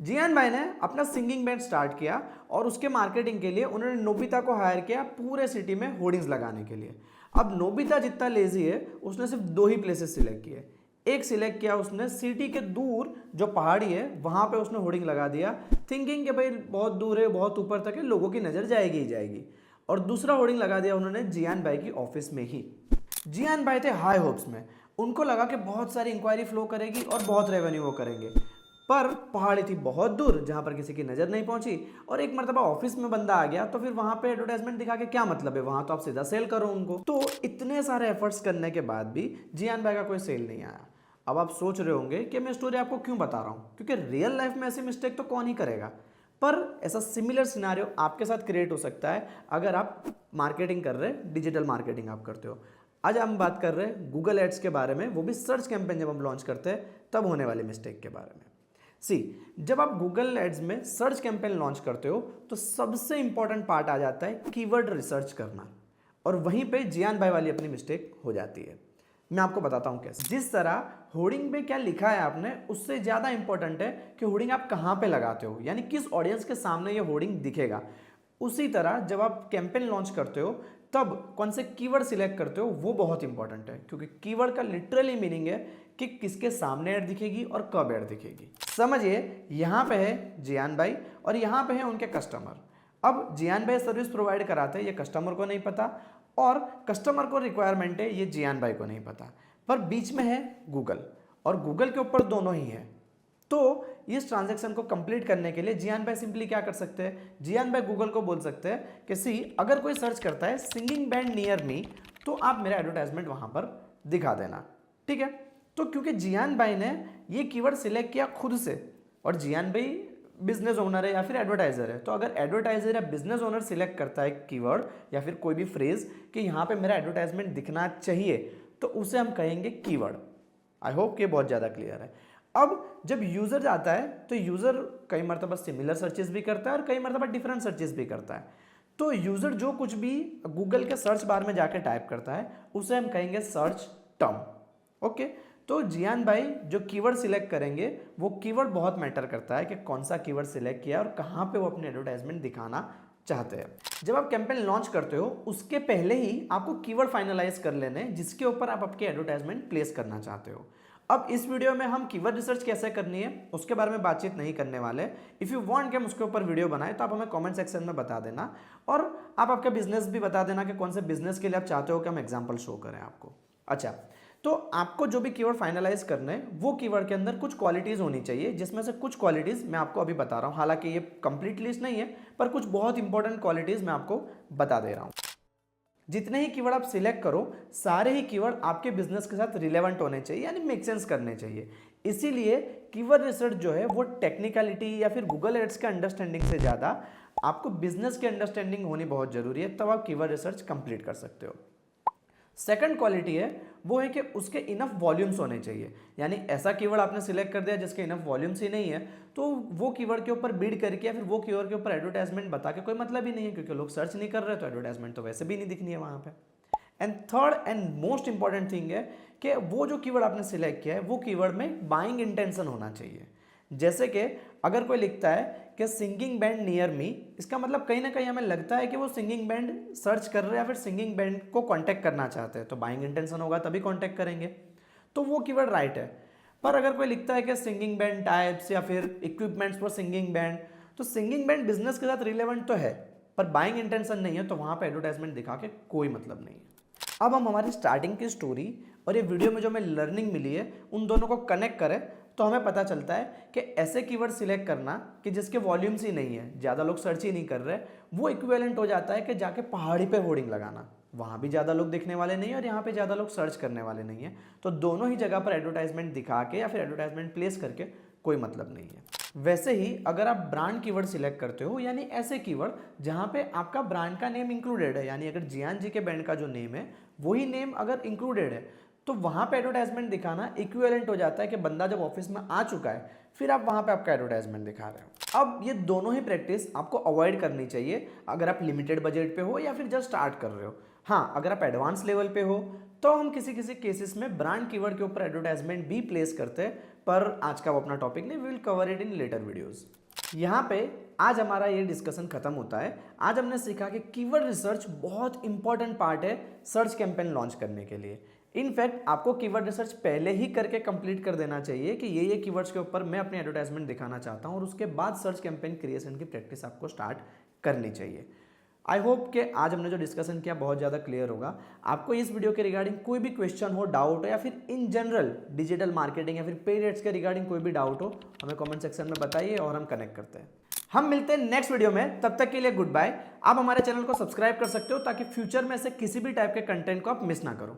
जियान भाई ने अपना सिंगिंग बैंड स्टार्ट किया और उसके मार्केटिंग के लिए उन्होंने नोबिता को हायर किया पूरे सिटी में होर्डिंग्स लगाने के लिए। अब नोबिता जितना लेजी है उसने सिर्फ दो ही प्लेसेस सिलेक्ट किए। एक सिलेक्ट किया उसने सिटी के दूर जो पहाड़ी है वहां पे उसने होर्डिंग लगा दिया, थिंकिंग कि भाई बहुत दूर है, बहुत ऊपर तक है, लोगों की नज़र जाएगी ही जाएगी। और दूसरा होर्डिंग लगा दिया उन्होंने जियान भाई की ऑफिस में ही। जियान भाई थे हाई होप्स में, उनको लगा कि बहुत सारी इंक्वायरी फ्लो करेगी और बहुत रेवेन्यू वो करेंगे। पर पहाड़ी थी बहुत दूर जहां पर किसी की नज़र नहीं पहुंची, और एक मरतबा ऑफिस में बंदा आ गया तो फिर वहां पे एडवर्टाइजमेंट दिखा के क्या मतलब है, वहां तो आप सीधा सेल करो उनको। तो इतने सारे एफर्ट्स करने के बाद भी जियान भाई का कोई सेल नहीं आया। अब आप सोच रहे होंगे कि मैं स्टोरी आपको क्यों बता रहा हूं, क्योंकि रियल लाइफ में ऐसी मिस्टेक तो कौन ही करेगा। पर ऐसा सिमिलर सिनारियो आपके साथ क्रिएट हो सकता है अगर आप मार्केटिंग कर रहे हैं, डिजिटल मार्केटिंग आप करते हो। आज हम बात कर रहे हैं गूगल एड्स के बारे में, वो भी सर्च कैंपेन जब हम लॉन्च करते हैं तब होने वाले मिस्टेक के बारे में। सी, जब आप गूगल एड्स में सर्च कैंपेन लॉन्च करते हो तो सबसे इंपॉर्टेंट पार्ट आ जाता है कीवर्ड रिसर्च करना, और वहीं पे जियान भाई वाली अपनी मिस्टेक हो जाती है। मैं आपको बताता हूं कैसे। जिस तरह होर्डिंग पे क्या लिखा है आपने उससे ज़्यादा इंपॉर्टेंट है कि होर्डिंग आप कहाँ पे लगाते हो, यानी किस ऑडियंस के सामने ये होर्डिंग दिखेगा। उसी तरह जब आप कैंपेन लॉन्च करते हो तब कौन से कीवर्ड सिलेक्ट करते हो वो बहुत इंपॉर्टेंट है, क्योंकि कीवर्ड का लिटरली मीनिंग है कि किसके सामने ऐड दिखेगी और कब ऐड दिखेगी। समझिए, यहाँ पे है जियान भाई और यहाँ पे है उनके कस्टमर। अब जियान भाई सर्विस प्रोवाइड कराते हैं, ये कस्टमर को नहीं पता, और कस्टमर को रिक्वायरमेंट है, ये जियान भाई को नहीं पता। पर बीच में है गूगल, और गूगल के ऊपर दोनों ही है। तो इस ट्रांजैक्शन को कंप्लीट करने के लिए जियान भाई सिंपली क्या कर सकते हैं, जियान भाई गूगल को बोल सकते हैं कि सी, अगर कोई सर्च करता है सिंगिंग बैंड नियर मी तो आप मेरा एडवर्टाइजमेंट वहां पर दिखा देना। ठीक है। तो क्योंकि जियान भाई ने ये कीवर्ड सिलेक्ट किया खुद से, और जियान भाई बिजनेस ओनर है या फिर एडवर्टाइजर है, तो अगर एडवर्टाइजर या बिजनेस ओनर सिलेक्ट करता है कीवर्ड या फिर कोई भी फ्रेज कि यहाँ पे मेरा एडवर्टाइजमेंट दिखना चाहिए, तो उसे हम कहेंगे कीवर्ड। आई होप कि बहुत ज़्यादा क्लियर है। अब जब यूज़र जाता है तो यूज़र कई मरतबा सिमिलर सर्चेस भी करता है और कई मरतबा डिफरेंट सर्चेस भी करता है। तो यूज़र जो कुछ भी गूगल के सर्च बार में जाकर टाइप करता है उसे हम कहेंगे सर्च टर्म। ओके। तो जियान भाई जो कीवर्ड सिलेक्ट करेंगे वो कीवर्ड बहुत मैटर करता है कि कौन सा कीवर्ड सिलेक्ट किया और कहाँ पे वो अपने एडवर्टाइजमेंट दिखाना चाहते हैं। जब आप कैंपेन लॉन्च करते हो उसके पहले ही आपको कीवर्ड फाइनलाइज कर लेने जिसके ऊपर आप आपके एडवर्टाइजमेंट प्लेस करना चाहते हो। अब इस वीडियो में हम कीवर्ड रिसर्च कैसे करनी है उसके बारे में बातचीत नहीं करने वाले। इफ़ यू वांट कि हम उसके ऊपर वीडियो बनाए तो आप हमें कमेंट सेक्शन में बता देना, और आप आपका बिजनेस भी बता देना कि कौन से बिजनेस के लिए आप चाहते हो कि हम एग्जाम्पल शो करें आपको। अच्छा, तो आपको जो भी कीवर्ड फाइनलाइज करने हैं वो कीवर्ड के अंदर कुछ क्वालिटीज़ होनी चाहिए, जिसमें से कुछ क्वालिटीज़ मैं आपको अभी बता रहा हूँ। हालांकि ये कंप्लीट लिस्ट नहीं है, पर कुछ बहुत इंपॉर्टेंट क्वालिटीज़ मैं आपको बता दे रहा हूँ। जितने ही कीवर्ड आप सिलेक्ट करो सारे ही कीवर्ड आपके बिजनेस के साथ रिलेवेंट होने चाहिए, यानी मेक सेंस करने चाहिए। इसीलिए कीवर्ड रिसर्च जो है वो टेक्निकलिटी या फिर गूगल एड्स के अंडरस्टैंडिंग से ज़्यादा आपको बिजनेस की अंडरस्टैंडिंग होनी बहुत ज़रूरी है, तब आप कीवर्ड रिसर्च कंप्लीट कर सकते हो। सेकंड क्वालिटी है वो है कि उसके इनफ वॉल्यूम्स होने चाहिए, यानी ऐसा कीवर्ड आपने सिलेक्ट कर दिया जिसके इनफ वॉल्यूम्स ही नहीं है तो वो कीवर्ड के ऊपर बिड करके या फिर वो कीवर्ड के ऊपर एडवर्टाइजमेंट बता के कोई मतलब ही नहीं है, क्योंकि लोग सर्च नहीं कर रहे तो एडवर्टाइजमेंट तो वैसे भी नहीं दिखनी है वहाँ पे। And third and most important thing है कि वो जो कीवर्ड आपने सिलेक्ट किया है वो कीवर्ड में बाइंग इंटेंशन होना चाहिए। जैसे कि अगर कोई लिखता है कि सिंगिंग बैंड नियर मी, इसका मतलब कहीं ना कहीं हमें लगता है कि वो सिंगिंग बैंड सर्च कर रहे हैं या फिर सिंगिंग बैंड को कांटेक्ट करना चाहते हैं, तो बाइंग इंटेंशन होगा तभी कांटेक्ट करेंगे, तो वो कीवर्ड राइट है। पर अगर कोई लिखता है कि सिंगिंग बैंड टाइप्स या फिर इक्विपमेंट्स फॉर सिंगिंग बैंड, तो सिंगिंग बैंड बिजनेस के साथ रिलेवेंट तो है पर बाइंग इंटेंशन नहीं है, तो वहाँ पर एडवर्टाइजमेंट दिखा के कोई मतलब नहीं है। अब हम हमारी स्टार्टिंग की स्टोरी और ये वीडियो में जो हमें लर्निंग मिली है उन दोनों को कनेक्ट करें तो हमें पता चलता है कि ऐसे कीवर्ड सिलेक्ट करना कि जिसके वॉल्यूम्स ही नहीं है, ज़्यादा लोग सर्च ही नहीं कर रहे, वो इक्विवेलेंट हो जाता है कि जाके पहाड़ी पे होर्डिंग लगाना। वहाँ भी ज़्यादा लोग दिखने वाले नहीं है और यहाँ पे ज़्यादा लोग सर्च करने वाले नहीं है, तो दोनों ही जगह पर एडवर्टाइजमेंट दिखा के या फिर एडवर्टाइजमेंट प्लेस करके कोई मतलब नहीं है। वैसे ही अगर आप ब्रांड कीवर्ड सिलेक्ट करते हो, यानी ऐसे कीवर्ड जहाँ पे आपका ब्रांड का नेम इंक्लूडेड है, यानी अगर जियान जी के ब्रांड का जो नेम है वही नेम अगर इंक्लूडेड है, तो वहाँ पे एडवर्टाइजमेंट दिखाना इक्विवेलेंट हो जाता है कि बंदा जब ऑफिस में आ चुका है फिर आप वहाँ पे आपका एडवर्टाइजमेंट दिखा रहे हो। अब ये दोनों ही प्रैक्टिस आपको अवॉइड करनी चाहिए अगर आप लिमिटेड बजट पे हो या फिर जस्ट स्टार्ट कर रहे हो। हाँ, अगर आप एडवांस लेवल पे हो तो हम किसी किसी केसेस में ब्रांड कीवर्ड के ऊपर एडवर्टाइजमेंट भी प्लेस करते हैं, पर आज का वो अपना टॉपिक नहीं, we will cover it in later videos. यहाँ पे आज हमारा ये डिस्कशन खत्म होता है। आज हमने सीखा कि कीवर्ड रिसर्च बहुत इंपॉर्टेंट पार्ट है सर्च कैंपेन लॉन्च करने के लिए। इनफैक्ट आपको कीवर्ड रिसर्च पहले ही करके कंप्लीट कर देना चाहिए कि ये कीवर्ड्स के ऊपर मैं अपनी एडवर्टाइजमेंट दिखाना चाहता हूँ, और उसके बाद सर्च कैंपेन क्रिएशन की प्रैक्टिस आपको स्टार्ट करनी चाहिए। आई होप कि आज हमने जो डिस्कशन किया बहुत ज़्यादा क्लियर होगा। आपको इस वीडियो के रिगार्डिंग कोई भी क्वेश्चन हो, डाउट हो, या फिर इन जनरल डिजिटल मार्केटिंग या फिर पेड एड्स के रिगार्डिंग कोई भी डाउट हो, हमें कमेंट सेक्शन में बताइए और हम कनेक्ट करते हैं। हम मिलते हैं नेक्स्ट वीडियो में, तब तक के लिए गुड बाय। आप हमारे चैनल को सब्सक्राइब कर सकते हो ताकि फ्यूचर में से किसी भी टाइप के कंटेंट को आप मिस ना करो।